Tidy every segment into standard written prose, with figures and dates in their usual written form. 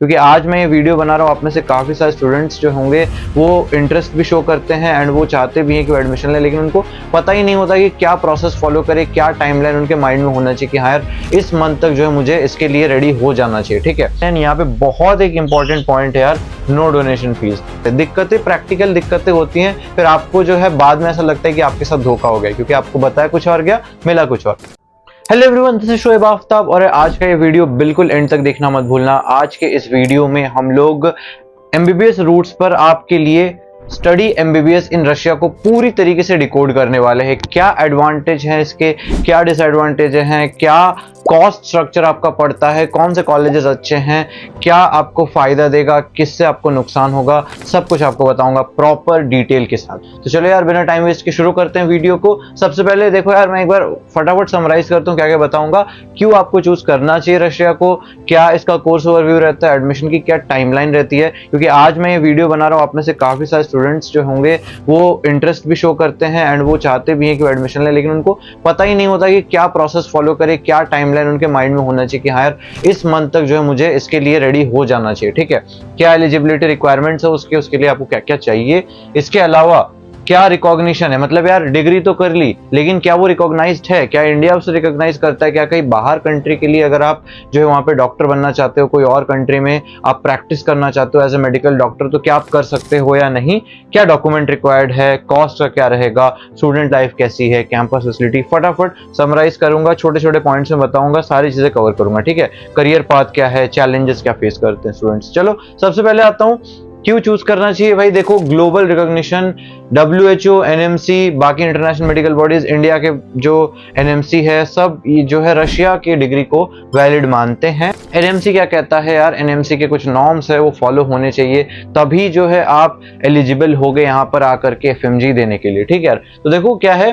क्योंकि आज मैं ये वीडियो बना रहा हूँ, आप में से काफ़ी सारे स्टूडेंट्स जो होंगे वो इंटरेस्ट भी शो करते हैं एंड वो चाहते भी हैं कि वो एडमिशन लें, लेकिन उनको पता ही नहीं होता कि क्या प्रोसेस फॉलो करे, क्या टाइमलाइन उनके माइंड में होना चाहिए कि हाँ यार इस मंथ तक जो है मुझे इसके लिए रेडी हो जाना चाहिए। ठीक है, एंड यहाँ पे बहुत एक इंपॉर्टेंट पॉइंट है यार, नो डोनेशन फीस। दिक्कतें, प्रैक्टिकल दिक्कतें होती हैं, फिर आपको जो है बाद में ऐसा लगता है कि आपके साथ धोखा हो गया, क्योंकि आपको बताया कुछ और गया, मिला कुछ और। Hello everyone, this is Shoaib Aftab और आज का ये वीडियो बिल्कुल एंड तक देखना मत भूलना। आज के इस वीडियो में हम लोग एमबीबीएस रूट्स पर आपके लिए स्टडी एमबीबीएस इन रशिया को पूरी तरीके से डिकोड करने वाले हैं। क्या एडवांटेज है इसके, क्या डिसएडवांटेज हैं, क्या कॉस्ट स्ट्रक्चर आपका पड़ता है, कौन से कॉलेजेस अच्छे हैं, क्या आपको फायदा देगा, किससे आपको नुकसान होगा, सब कुछ आपको बताऊंगा प्रॉपर डिटेल के साथ। तो चलो यार बिना टाइम वेस्ट के शुरू करते हैं वीडियो को। सबसे पहले देखो यार, मैं एक बार फटाफट समराइज करता हूँ क्या क्या बताऊंगा, क्यों आपको चूज करना चाहिए रशिया को, क्या इसका कोर्स ओवरव्यू रहता है, एडमिशन की क्या टाइमलाइन रहती है। क्योंकि आज मैं ये वीडियो बना रहा हूँ, आप में से काफी सारे स्टूडेंट्स जो होंगे वो इंटरेस्ट भी शो करते हैं एंड वो चाहते भी हैं कि वो एडमिशन लें, लेकिन उनको पता ही नहीं होता कि क्या प्रोसेस फॉलो करे, क्या टाइमलाइन उनके माइंड में होना चाहिए कि हाँ यार इस मंथ तक जो है मुझे इसके लिए रेडी हो जाना चाहिए। ठीक है, क्या एलिजिबिलिटी रिक्वायरमेंट्स है उसके लिए आपको क्या क्या चाहिए, इसके अलावा क्या रिकॉग्निशन है, मतलब यार डिग्री तो कर ली लेकिन क्या वो रिकॉग्नाइज्ड है, क्या इंडिया उसे रिकॉग्नाइज करता है, क्या कहीं बाहर कंट्री के लिए अगर आप जो है वहां पे डॉक्टर बनना चाहते हो, कोई और कंट्री में आप प्रैक्टिस करना चाहते हो एज ए मेडिकल डॉक्टर, तो क्या आप कर सकते हो या नहीं, क्या डॉक्यूमेंट रिक्वायर्ड है, कॉस्ट का क्या रहेगा, स्टूडेंट लाइफ कैसी है, कैंपस फैसिलिटी, फटाफट समराइज करूंगा, छोटे छोटे पॉइंट्स में बताऊंगा, सारी चीजें कवर करूंगा। ठीक है, करियर पाथ क्या है, चैलेंजेस क्या फेस करते हैं स्टूडेंट्स। चलो सबसे पहले आता हूं क्यों चूज करना चाहिए। भाई देखो, ग्लोबल रिकॉग्निशन, WHO, NMC, बाकी इंटरनेशनल मेडिकल बॉडीज, इंडिया के जो NMC है, सब जो है रशिया की डिग्री को वैलिड मानते हैं। NMC क्या कहता है यार, NMC के कुछ नॉर्म्स है वो फॉलो होने चाहिए, तभी जो है आप एलिजिबल हो गए यहाँ पर आकर के FMG देने के लिए। ठीक है यार, तो देखो क्या है,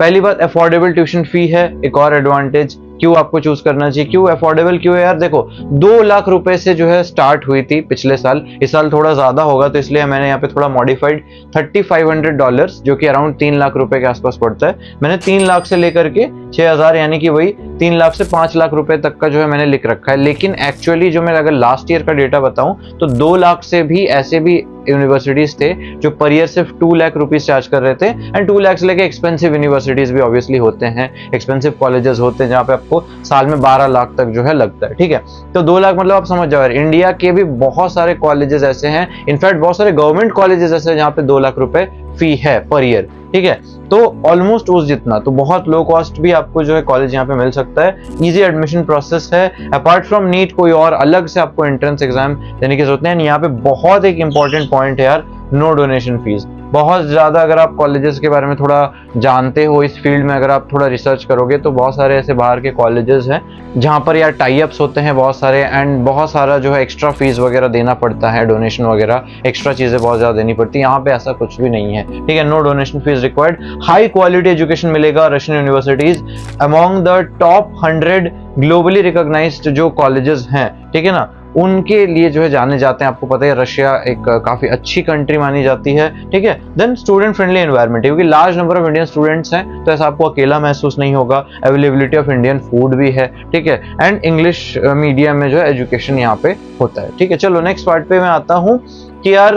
पहली बात अफोर्डेबल ट्यूशन फी है, एक और एडवांटेज क्यों आपको चूज करना चाहिए। क्यों अफोर्डेबल क्यों है यार, देखो 2 लाख रुपए से जो है स्टार्ट हुई थी पिछले साल, इस साल थोड़ा ज्यादा होगा तो इसलिए मैंने यहाँ पे थोड़ा मॉडिफाइड $3500 जो कि अराउंड 3 लाख रुपए के आसपास पड़ता है, मैंने 3 लाख से लेकर के 6000 यानी कि वही 3 लाख से 5 लाख रुपए तक का जो है मैंने लिख रखा है। लेकिन एक्चुअली जो मैं अगर लास्ट ईयर का डेटा बताऊं तो 2 लाख से भी ऐसे भी यूनिवर्सिटीज थे जो पर ईयर सिर्फ 2 लाख रुपीज चार्ज कर रहे थे, एंड 2 लाख से लेके एक्सपेंसिव यूनिवर्सिटीज भी ऑब्वियसली होते हैं, एक्सपेंसिव कॉलेजेस होते हैं जहाँ पे आपको साल में 12 लाख तक जो है लगता है। ठीक है, तो 2 लाख मतलब आप समझ जाओ, इंडिया के भी बहुत सारे कॉलेजेस ऐसे हैं, इनफैक्ट बहुत सारे गवर्नमेंट कॉलेजेस ऐसे हैं जहाँ पे 2 लाख रुपए फी है पर ईयर। ठीक है, तो ऑलमोस्ट उस जितना, तो बहुत लो कॉस्ट भी आपको जो है कॉलेज यहाँ पे मिल सकता है, इजी एडमिशन प्रोसेस है, अपार्ट फ्रॉम नीट कोई और अलग से आपको एंट्रेंस एग्जाम देने की जरूरत नहीं है। यहाँ पे बहुत एक इंपॉर्टेंट पॉइंट है यार, नो डोनेशन फीस। बहुत ज्यादा अगर आप कॉलेजेस के बारे में थोड़ा जानते हो, इस फील्ड में अगर आप थोड़ा रिसर्च करोगे तो बहुत सारे ऐसे बाहर के कॉलेजेस हैं जहां पर यार टाई अप्स होते हैं बहुत सारे, एंड बहुत सारा जो है एक्स्ट्रा फीस वगैरह देना पड़ता है, डोनेशन वगैरह एक्स्ट्रा चीजें बहुत ज्यादा देनी पड़ती है। यहाँ पे ऐसा कुछ भी नहीं है। ठीक है, no donation fees required, high quality education मिलेगा Russian universities among the top 100 globally recognised जो कॉलेजेस हैं, ठीक है ना, उनके लिए जो है जाने जाते हैं। आपको पता है रशिया एक काफी अच्छी कंट्री मानी जाती है। ठीक है, देन स्टूडेंट फ्रेंडली एनवायरनमेंट है, क्योंकि large number of Indian students हैं तो ऐसा आपको अकेला महसूस नहीं होगा, अवेलेबिलिटी ऑफ इंडियन फूड भी है। ठीक है, एंड इंग्लिश मीडियम में जो है एजुकेशन यहाँ पे होता है। ठीक है, चलो नेक्स्ट पार्ट पे मैं आता हूँ कि यार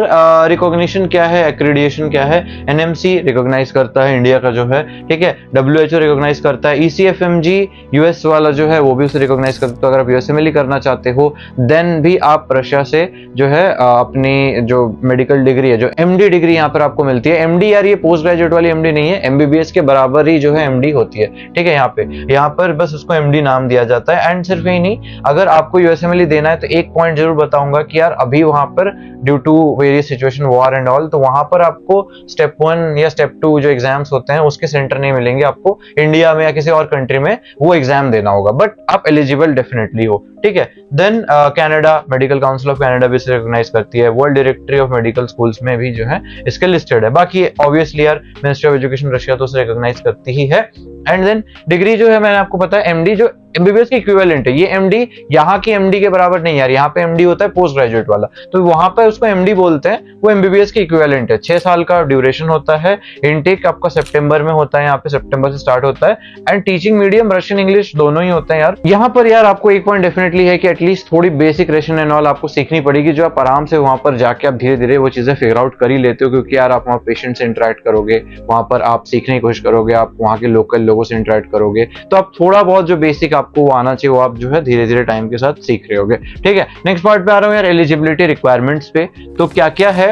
रिकॉग्निशन क्या है, एक्रेडिटेशन क्या है। NMC रिकॉग्नाइज करता है इंडिया का जो है, ठीक है, WHO रिकॉग्नाइज करता है, ECFMG US वाला जो है वो भी उसे रिकॉग्नाइज करता है। तो अगर आप USMLE करना चाहते हो देन भी आप रशिया से जो है अपनी जो मेडिकल डिग्री है, जो MD डिग्री यहाँ पर आपको मिलती है। MD यार ये पोस्ट ग्रेजुएट वाली MD नहीं है, MBBS के बराबर ही जो है MD होती है। ठीक है, यहाँ पर बस उसको MD नाम दिया जाता है। एंड सिर्फ यही नहीं, अगर आपको USMLE देना है तो एक पॉइंट जरूर बताऊंगा कि यार अभी वहां पर due to various situation, war and all, तो वहां पर आपको स्टेप 1 या स्टेप 2 जो एग्जाम्स होते हैं उसके सेंटर नहीं मिलेंगे, आपको इंडिया में या किसी और कंट्री में वो एग्जाम देना होगा, बट आप एलिजिबल डेफिनेटली हो। ठीक है, then Canada, medical council of Canada भी इसे रिकॉग्नाइज करती है, world directory of medical schools में भी जो है इसके लिस्टेड है। बाकी ऑब्वियसली यार मिनिस्ट्री ऑफ एजुकेशन रशिया तो उसे रिकॉग्नाइज करती ही है। एंड देन डिग्री जो है मैंने आपको बताया एमडी जो एमबीबीएस की इक्विवेलेंट है, ये एमडी यहाँ की एमडी के बराबर नहीं यार, यहाँ पे एमडी होता है पोस्ट ग्रेजुएट वाला, तो वहां पे उसको एमडी बोलते हैं, वो एमबीबीएस की इक्विवेलेंट है। 6 साल का ड्यूरेशन होता है, इनटेक आपका सितंबर में होता है, यहाँ पे सितंबर से स्टार्ट होता है, and teaching medium Russian English दोनों ही होते हैं यार। यहाँ पर यार आपको एक पॉइंट डेफिनेटली है कि एटलीस्ट थोड़ी बेसिक रशियन एंड ऑल आपको सीखनी पड़ेगी, जो आप आराम से वहां पर जाके आप धीरे धीरे वो चीजें फिगर आउट कर ही लेते हो, क्योंकि यार आप वहाँ पेशेंट से इंटरेक्ट करोगे, वहां पर आप सीखने की कोशिश करोगे, आप वहाँ के लोकल लोगों से इंटरेक्ट करोगे, तो आप थोड़ा बहुत जो बेसिक आपको आना चाहिए आप जो है धीरे धीरे टाइम के साथ सीख रहे होगे। ठीक है, नेक्स्ट पार्ट पे आ रहा हूँ यार, एलिजिबिलिटी रिक्वायरमेंट्स पे। तो क्या क्या है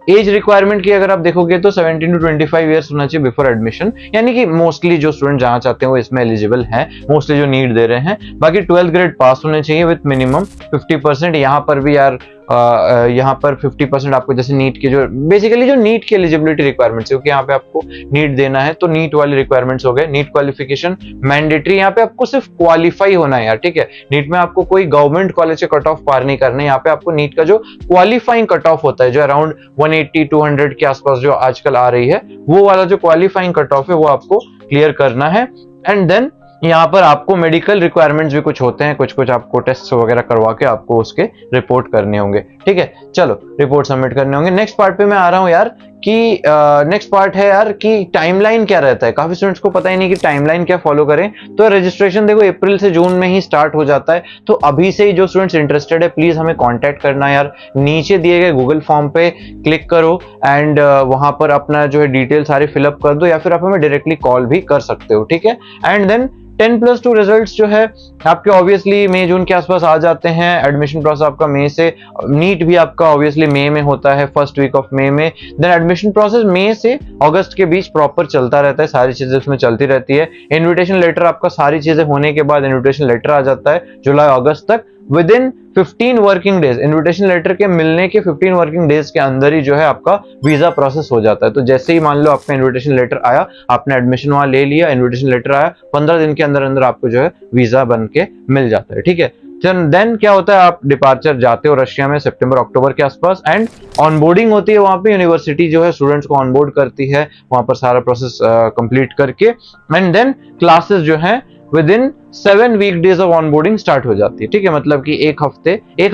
एज रिक्वायरमेंट की, अगर आप देखोगे तो 17 टू 25 ईयर्स होना चाहिए बिफोर एडमिशन, यानी कि मोस्टली जो स्टूडेंट जाना चाहते हैं वो इसमें एलिजिबल हैं, मोस्टली जो नीट दे रहे हैं। बाकी 12th ग्रेड पास होने चाहिए विद मिनिमम 50%। यहाँ पर भी यार यहाँ पर 50% आपको, जैसे नीट की जो बेसिकली जो नीट की एलिजिबिलिटी रिक्वायरमेंट्स है, क्योंकि यहाँ पे आपको नीट देना है तो नीट वाली रिक्वायरमेंट्स हो गए। नीट क्वालिफिकेशन मैंडेटरी, यहाँ पे आपको सिर्फ क्वालिफाई होना है यार। ठीक है, नीट में आपको कोई गवर्नमेंट कॉलेज से कट ऑफ पार नहीं करना है, यहाँ पे आपको नीट का जो क्वालिफाइंग कट ऑफ होता है, जो अराउंड 180-200 के आसपास जो आजकल आ रही है, वो वाला जो क्वालिफाइंग कट ऑफ है वो आपको क्लियर करना है। एंड देन यहाँ पर आपको मेडिकल रिक्वायरमेंट्स भी कुछ होते हैं, कुछ कुछ आपको टेस्ट वगैरह करवा के आपको उसके रिपोर्ट करने होंगे। ठीक है, चलो रिपोर्ट सबमिट करने होंगे। नेक्स्ट पार्ट पे मैं आ रहा हूँ यार कि नेक्स्ट पार्ट है यार कि टाइमलाइन क्या रहता है। काफी स्टूडेंट्स को पता ही नहीं कि टाइमलाइन क्या फॉलो करें। तो रजिस्ट्रेशन देखो अप्रैल से जून में ही स्टार्ट हो जाता है, तो अभी से ही जो स्टूडेंट्स इंटरेस्टेड है प्लीज हमें कांटेक्ट करना यार। नीचे दिए गए गूगल फॉर्म पे क्लिक करो एंड वहां पर अपना जो है डिटेल सारी फिलअप कर दो, या फिर आप हमें डायरेक्टली कॉल भी कर सकते हो। ठीक है, एंड देन 10+2 रिजल्ट्स जो है आपके ऑब्वियसली मई जून के आसपास आ जाते हैं। एडमिशन प्रोसेस आपका मई से, नीट भी आपका ऑब्वियसली मई में होता है, फर्स्ट वीक ऑफ मई में। देन एडमिशन प्रोसेस मई से अगस्त के बीच प्रॉपर चलता रहता है, सारी चीजें उसमें चलती रहती है। इन्विटेशन लेटर आपका सारी चीजें होने के बाद इन्विटेशन लेटर आ जाता है जुलाई अगस्त तक, within 15 working days. Invitation letter के मिलने के 15 वर्किंग डेज के अंदर ही जो है आपका वीजा प्रोसेस हो जाता है। तो जैसे ही मान लो आपका इन्विटेशन लेटर आया, आपने एडमिशन वहां ले लिया, इन्विटेशन लेटर आया, 15 दिन के अंदर अंदर आपको जो है वीजा बन के मिल जाता है। ठीक है, देन क्या होता है, आप डिपार्चर जाते हो रशिया में सितंबर अक्टूबर के आसपास, एंड ऑनबोर्डिंग होती है वहां पे। यूनिवर्सिटी जो है स्टूडेंट्स को ऑनबोर्ड करती है वहां पर सारा प्रोसेस कंप्लीट करके, एंड देन क्लासेस जो है with in 7 weekdays of onboarding start हो जाती है। ठीक है, मतलब कि एक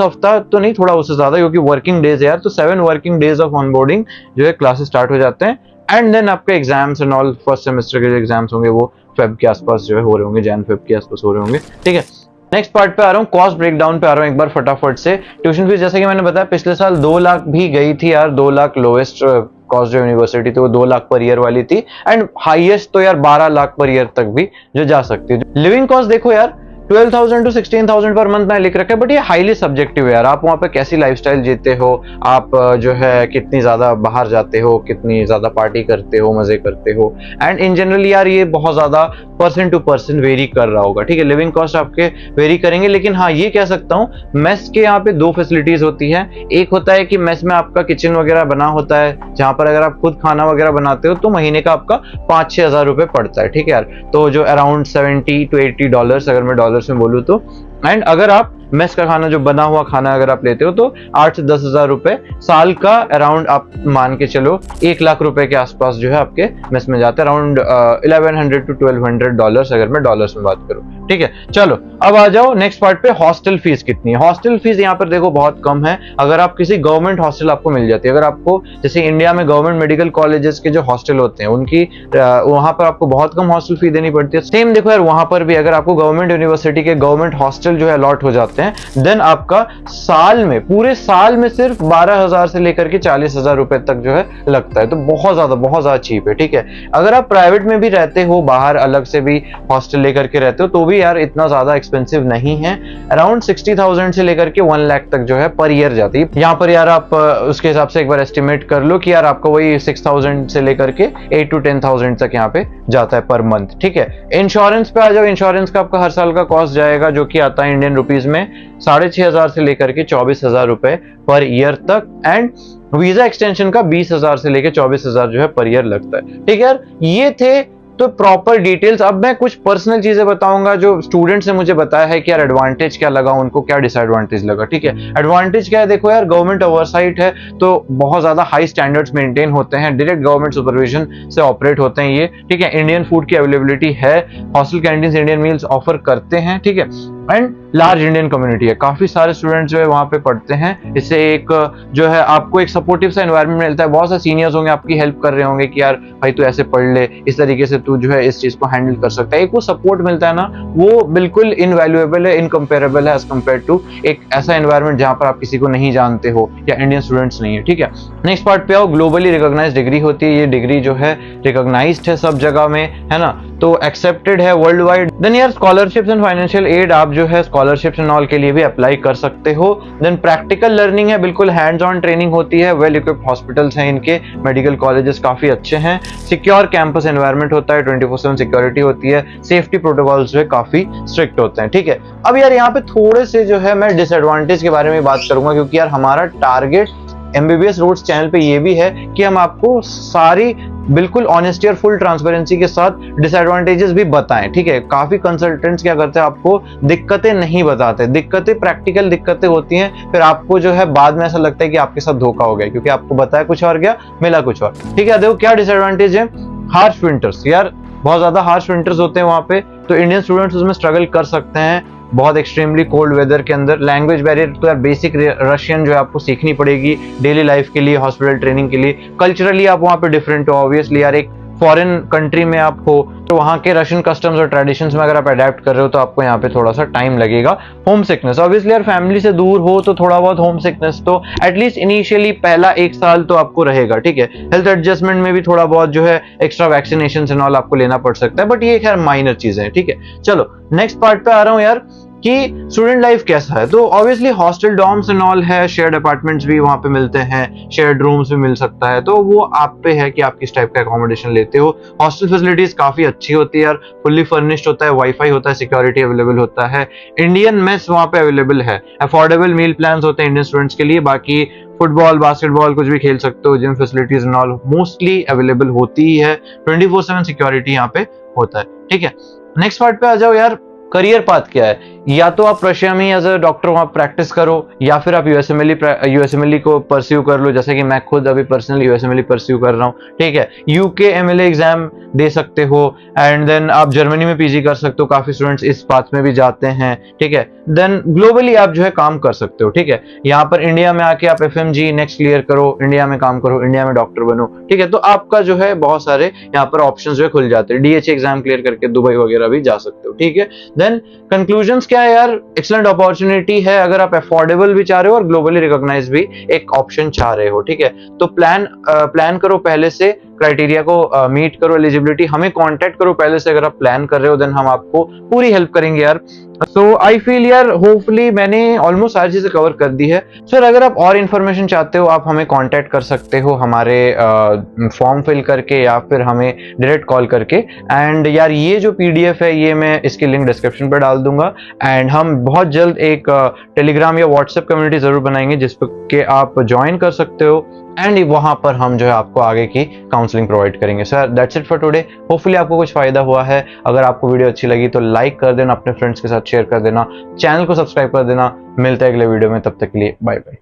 हफ्ता तो नहीं, थोड़ा उससे ज्यादा, क्योंकि वर्किंग डेज है यार, तो 7 वर्किंग डेज ऑफ ऑनबोर्डिंग जो है क्लासेस स्टार्ट हो जाते हैं। एंड देन आपके exams and all, first semester के जो एग्जाम्स होंगे वो फेब के आसपास जो है हो रहे होंगे, जैन फेब के आसपास हो रहे होंगे। ठीक है, नेक्स्ट पार्ट पे आ रहा हूँ, कॉस्ट ब्रेकडाउन पे आ रहा हूँ एक बार फटाफट से। ट्यूशन फीस जैसे कि मैंने बताया पिछले साल 2 लाख भी गई थी यार, 2 लाख लोएस्ट कॉस्ट जो यूनिवर्सिटी थी वो 2 लाख पर ईयर वाली थी, एंड हाईएस्ट तो यार 12 लाख पर ईयर तक भी जो जा सकती है। लिविंग कॉस्ट देखो यार 12,000 टू 16,000 पर मंथ मैंने लिख रखा है, बट ये हाईली सब्जेक्टिव है यार। आप वहाँ पे कैसी लाइफस्टाइल जीते हो, आप जो है कितनी ज्यादा बाहर जाते हो, कितनी ज्यादा पार्टी करते हो, मजे करते हो, एंड इन जनरल यार ये बहुत ज्यादा पर्सन टू पर्सन वेरी कर रहा होगा। ठीक है, लिविंग कॉस्ट आपके वेरी करेंगे, लेकिन हाँ ये कह सकता हूँ मेस के यहाँ पे 2 फैसिलिटीज होती है। एक होता है कि मेस में आपका किचन वगैरह बना होता है, जहां पर अगर आप खुद खाना वगैरह बनाते हो तो महीने का आपका 5-6 हजार रुपए पड़ता है। ठीक है यार, तो जो अराउंड $70 to $80 अगर मैं डॉलर्स में बोलूँ तो, एंड अगर आप मेस का खाना जो बना हुआ खाना अगर आप लेते हो तो 8 से 10 हजार रुपए साल का अराउंड आप मान के चलो 1 लाख रुपए के आसपास जो है आपके मेस में जाते हैं, अराउंड $1100 to $1200 अगर मैं डॉलर्स में बात करूं। ठीक है, चलो अब आ जाओ नेक्स्ट पार्ट पे, हॉस्टल फीस कितनी है। हॉस्टल फीस यहाँ पर देखो बहुत कम है, अगर आप किसी गवर्नमेंट हॉस्टल आपको मिल जाती है। अगर आपको जैसे इंडिया में गवर्नमेंट मेडिकल कॉलेजेस के जो हॉस्टल होते हैं उनकी वहां पर आपको बहुत कम हॉस्टल फी देनी पड़ती है। सेम देखो यार वहां पर भी अगर आपको गवर्नमेंट यूनिवर्सिटी के गवर्नमेंट हॉस्टल जो है अलॉट हो जाते हैं, देन आपका साल में, पूरे साल में सिर्फ 12,000 से लेकर के 40,000 रुपए तक जो है लगता है। तो बहुत ज्यादा चीप है। ठीक है, अगर आप प्राइवेट में भी रहते हो, बाहर अलग से भी हॉस्टल लेकर के रहते हो, तो भी यार इतना ज्यादा एक्सपेंसिव नहीं है। अराउंड 60,000 से लेकर के 1 लाख तक जो है पर ईयर जाती है। यहाँ पर यार आप उसके हिसाब से एक बार एस्टिमेट कर लो कि यार आपको वही 6,000 से लेकर के 8 to 10,000 तक यहाँ पे जाता है पर मंथ। ठीक है, इंश्योरेंस पे आ जाओ। इंश्योरेंस का आपका हर साल का कॉस्ट जाएगा जो कि आता है इंडियन रुपीज में 6,500 से लेकर के 24,000 रुपए पर ईयर तक, एंड वीजा एक्सटेंशन का 20,000 से लेकर 24,000 जो है पर ईयर लगता है। ठीक है यार, ये थे तो प्रॉपर डिटेल्स, अब मैं कुछ पर्सनल चीजें बताऊंगा जो स्टूडेंट्स ने मुझे बताया है कि यार एडवांटेज क्या लगा उनको, क्या डिसएडवांटेज लगा। ठीक है, एडवांटेज क्या है, देखो यार गवर्नमेंट ओवरसाइट है तो बहुत ज्यादा हाई स्टैंडर्ड्स मेंटेन होते हैं, डायरेक्ट गवर्नमेंट सुपरविजन से ऑपरेट होते हैं ये। ठीक है, इंडियन फूड की अवेलेबिलिटी है, hostel canteen Indian meals offer करते हैं। ठीक है, एंड लार्ज इंडियन कम्युनिटी है, काफी सारे स्टूडेंट्स जो है वहां पे पढ़ते हैं। इससे एक जो है आपको एक सपोर्टिव सा एनवायरनमेंट मिलता है, बहुत सारे सीनियर्स होंगे आपकी हेल्प कर रहे होंगे कि यार भाई तू ऐसे पढ़ ले, इस तरीके से तू जो है इस चीज को हैंडल कर सकता है। एक वो सपोर्ट मिलता है ना, वो बिल्कुल इनवैल्यूएबल है, इनकम्पेरेबल है एज कम्पेयर टू एक ऐसा एनवायरनमेंट जहां पर आप किसी को नहीं जानते हो या इंडियन स्टूडेंट्स नहीं है। ठीक है, नेक्स्ट पार्ट पे आओ, ग्लोबली रिकॉग्नाइज्ड डिग्री होती है, ये डिग्री जो है रिकॉग्नाइज्ड है सब जगह में, है ना, तो एक्सेप्टेड है वर्ल्ड वाइड। देन यार स्कॉलरशिप्स एंड फाइनेंशियल एड, आप जो है स्कॉलरशिप्स एंड ऑल के लिए भी अप्लाई कर सकते हो। देन प्रैक्टिकल लर्निंग है, बिल्कुल हैंड्स ऑन ट्रेनिंग होती है, वेल इक्विप्ड हॉस्पिटल्स हैं इनके, मेडिकल कॉलेजेस काफी अच्छे हैं, सिक्योर कैंपस एनवायरनमेंट होता है, 24/7 सिक्योरिटी होती है, सेफ्टी प्रोटोकॉल्स जो है काफी स्ट्रिक्ट होते हैं। ठीक है, अब यार यहाँ पे थोड़े से जो है मैं डिसएडवांटेज के बारे में बात करूंगा, क्योंकि यार हमारा टारगेट एमबीबीएस रूट्स चैनल पे ये भी है कि हम आपको सारी बिल्कुल ऑनेस्टी और फुल ट्रांसपेरेंसी के साथ डिसएडवांटेजेस भी बताएं। ठीक है, काफी कंसल्टेंट्स क्या करते हैं, आपको दिक्कतें नहीं बताते, दिक्कतें प्रैक्टिकल दिक्कतें होती हैं, फिर आपको जो है बाद में ऐसा लगता है कि आपके साथ धोखा हो गया, क्योंकि आपको बताया कुछ और गया, मिला कुछ और। ठीक है, देखो क्या डिसएडवांटेज है, हार्श विंटर्स, यार बहुत ज्यादा हार्श विंटर्स होते हैं वहां पे, तो इंडियन स्टूडेंट्स उसमें स्ट्रगल कर सकते हैं बहुत एक्सट्रीमली कोल्ड वेदर के अंदर। लैंग्वेज बैरियर, तो यार बेसिक रशियन जो है आपको सीखनी पड़ेगी डेली लाइफ के लिए, हॉस्पिटल ट्रेनिंग के लिए। कल्चरली आप वहाँ पे डिफरेंट हो, ऑब्वियसली यार एक फॉरेन कंट्री में आप हो तो वहाँ के रशियन कस्टम्स और ट्रेडिशंस में अगर आप अडेप्ट कर रहे हो तो आपको यहाँ पे थोड़ा सा टाइम लगेगा। होम सिकनेस, ऑब्वियसली यार फैमिली से दूर हो तो थोड़ा बहुत होम सिकनेस तो एटलीस्ट इनिशियली पहला 1 साल तो आपको रहेगा। ठीक है, हेल्थ एडजस्टमेंट में भी थोड़ा बहुत जो है एक्स्ट्रा वैक्सीनेशन एंड ऑल आपको लेना पड़ सकता है, बट ये खैर माइनर चीजें हैं। ठीक है, चलो नेक्स्ट पार्ट पे आ रहा हूँ यार कि स्टूडेंट लाइफ कैसा है। तो obviously hostel dorms and all है, शेयर्ड अपार्टमेंट्स भी वहां पे मिलते हैं, शेयर्ड रूम्स भी मिल सकता है, तो वो आप पे है कि आप किस टाइप का अकोमोडेशन लेते हो। हॉस्टल फैसिलिटीज काफी अच्छी होती है यार, फुल्ली फर्निश्ड होता है, वाईफाई होता है, सिक्योरिटी अवेलेबल होता है, इंडियन मेस वहां पे अवेलेबल है, अफोर्डेबल मील प्लान होते हैं इंडियन स्टूडेंट्स के लिए। बाकी फुटबॉल, बास्केटबॉल कुछ भी खेल सकते हो, gym facilities and all mostly available होती ही है, 24/7 सिक्योरिटी यहाँ पे होता है। ठीक है, नेक्स्ट पार्ट पे आ जाओ यार, करियर पाथ क्या है। या तो आप रशिया में एज अ डॉक्टर वहां प्रैक्टिस करो, या फिर आप यूएसएमएलई को परस्यू कर लो, जैसे कि मैं खुद अभी पर्सनली यूएसएमएलई परस्यू कर रहा हूँ। ठीक है, यूके एमएलए एग्जाम दे सकते हो, एंड देन आप जर्मनी में पीजी कर सकते हो, काफी स्टूडेंट्स इस पाथ में भी जाते हैं। ठीक है, देन ग्लोबली आप जो है काम कर सकते हो। ठीक है, यहाँ पर इंडिया में आके आप एफएमजी नेक्स्ट क्लियर करो, इंडिया में काम करो, इंडिया में डॉक्टर बनो। ठीक है, तो आपका जो है बहुत सारे यहाँ पर ऑप्शन जो है खुल जाते हैं, डीएचए एग्जाम क्लियर करके दुबई वगैरह भी जा सकते हो। ठीक है, देन कंक्लूजन्स क्या है यार, एक्सीलेंट अपॉर्चुनिटी है अगर आप अफोर्डेबल भी चाह रहे हो और ग्लोबली रिकॉग्नाइज भी एक ऑप्शन चाह रहे हो। ठीक है, तो प्लान करो पहले से, क्राइटेरिया को मीट करो, एलिजिबिलिटी हमें कांटेक्ट करो पहले से, अगर आप प्लान कर रहे हो देन हम आपको पूरी हेल्प करेंगे यार। सो आई फील यार होपफुली मैंने ऑलमोस्ट सारी चीजें कवर कर दी है। सर अगर आप और इन्फॉर्मेशन चाहते हो आप हमें कांटेक्ट कर सकते हो हमारे फॉर्म फिल करके या फिर हमें डायरेक्ट कॉल करके। एंड यार ये जो पीडीएफ है ये मैं इसकी लिंक डिस्क्रिप्शन पर डाल दूंगा, एंड हम बहुत जल्द एक टेलीग्राम या व्हाट्सएप कम्युनिटी जरूर बनाएंगे जिस पे आप ज्वाइन कर सकते हो, एंड वहां पर हम जो है आपको आगे की काउंसलिंग प्रोवाइड करेंगे। Sir that's it for today, hopefully आपको कुछ फायदा हुआ है। अगर आपको वीडियो अच्छी लगी तो लाइक कर देना, अपने फ्रेंड्स के साथ शेयर कर देना, चैनल को सब्सक्राइब कर देना। मिलते हैं अगले वीडियो में, तब तक के लिए बाय बाय।